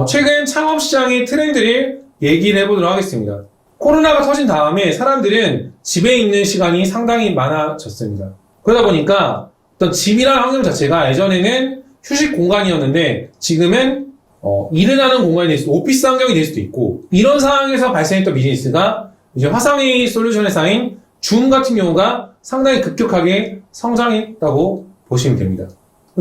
최근 창업시장의 트렌드를 얘기를 해보도록 하겠습니다. 코로나가 터진 다음에 사람들은 집에 있는 시간이 상당히 많아졌습니다. 그러다 보니까 어떤 집이라는 환경 자체가 예전에는 휴식 공간이었는데 지금은 일을 하는 공간이 될 수도, 오피스 환경이 될 수도 있고, 이런 상황에서 발생했던 비즈니스가 이제 화상회의 솔루션 회사인 줌 같은 경우가 상당히 급격하게 성장했다고 보시면 됩니다.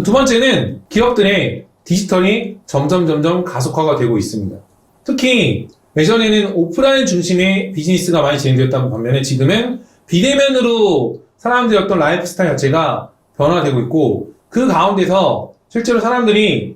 두 번째는 기업들의 디지털이 점점 가속화가 되고 있습니다. 특히 예전에는 오프라인 중심의 비즈니스가 많이 진행되었다는 반면에 지금은 비대면으로 사람들의 어떤 라이프 스타일 자체가 변화되고 있고, 그 가운데서 실제로 사람들이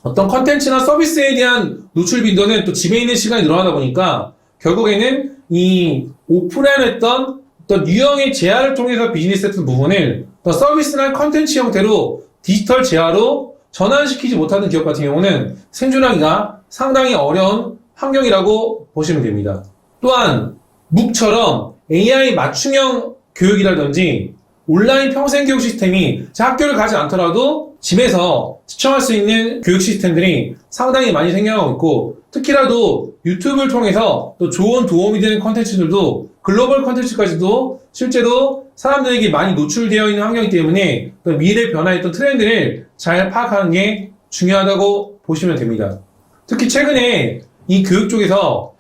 어떤 컨텐츠나 서비스에 대한 노출 빈도는 또 집에 있는 시간이 늘어나다 보니까 결국에는 이 오프라인 했던 어떤 유형의 재화를 통해서 비즈니스 했던 부분을 또 서비스나 컨텐츠 형태로 디지털 재화로 전환시키지 못하는 기업 같은 경우는 생존하기가 상당히 어려운 환경이라고 보시면 됩니다. 또한 묵처럼 AI 맞춤형 교육이라든지 온라인 평생교육 시스템이 학교를 가지 않더라도 집에서 시청할 수 있는 교육 시스템들이 상당히 많이 생겨나고 있고, 특히라도 유튜브를 통해서 또 좋은 도움이 되는 컨텐츠들도, 글로벌 컨텐츠까지도 실제로 사람들에게 많이 노출되어 있는 환경이기 때문에 또 미래 변화의 또 트렌드를 잘 파악하는 게 중요하다고 보시면 됩니다. 특히 최근에 이 교육 쪽에서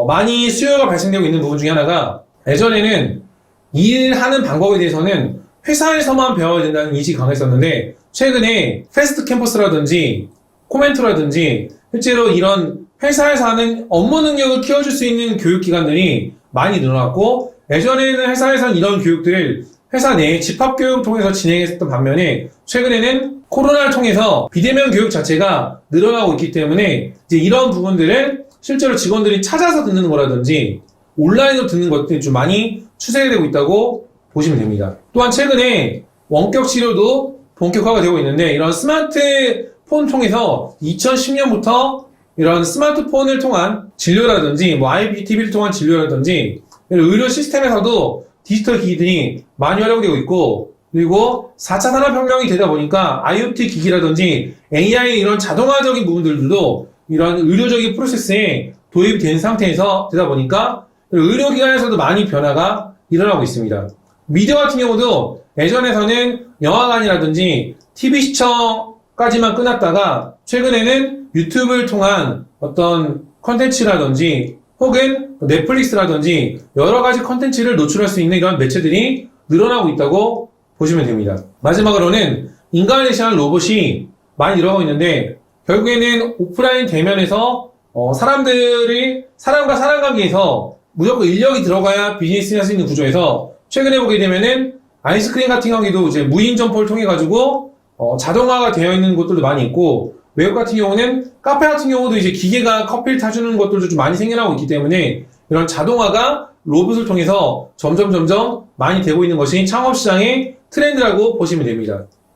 많이 수요가 발생되고 있는 부분 중에 하나가, 예전에는 일하는 방법에 대해서는 회사에서만 배워야 된다는 인식이 강했었는데, 최근에 패스트 캠퍼스라든지 코멘토라든지 실제로 이런 회사에서 하는 업무 능력을 키워줄 수 있는 교육기관들이 많이 늘어났고, 예전에는 회사에서는 이런 교육들을 회사 내에 집합교육을 통해서 진행했었던 반면에 최근에는 코로나를 통해서 비대면 교육 자체가 늘어나고 있기 때문에 이제 이런 부분들을 실제로 직원들이 찾아서 듣는 거라든지 온라인으로 듣는 것들이 좀 많이 추세되고 있다고 보시면 됩니다. 또한 최근에 원격 치료도 본격화가 되고 있는데, 이런 스마트폰 통해서 2010년부터 이런 스마트폰을 통한 진료라든지 IPTV를 통한 진료라든지 의료 시스템에서도 디지털 기기들이 많이 활용되고 있고, 그리고 4차 산업혁명이 되다 보니까 IoT 기기라든지 AI 이런 자동화적인 부분들도 이런 의료적인 프로세스에 도입이 된 상태에서 되다 보니까 의료기관에서도 많이 변화가 일어나고 있습니다. 미디어 같은 경우도 예전에서는 영화관이라든지 TV 시청까지만 끝났다가 최근에는 유튜브를 통한 어떤 컨텐츠라든지 혹은 넷플릭스라든지 여러 가지 컨텐츠를 노출할 수 있는 이런 매체들이 늘어나고 있다고 보시면 됩니다. 마지막으로는 인간을 대신하는 로봇이 많이 늘어나고 있는데, 결국에는 오프라인 대면에서 사람들이 사람과 사람 관계에서 무조건 인력이 들어가야 비즈니스를 할 수 있는 구조에서 최근에 보게 되면은 아이스크림 같은 경우에도 이제 무인 점포를 통해 가지고 자동화가 되어 있는 곳들도 많이 있고, 외국 같은 경우는 카페 같은 경우도 이제 기계가 커피를 타주는 것들도 좀 많이 생겨나고 있기 때문에 이런 자동화가 로봇을 통해서 점점 많이 되고 있는 것이 창업시장의 트렌드라고 보시면 됩니다.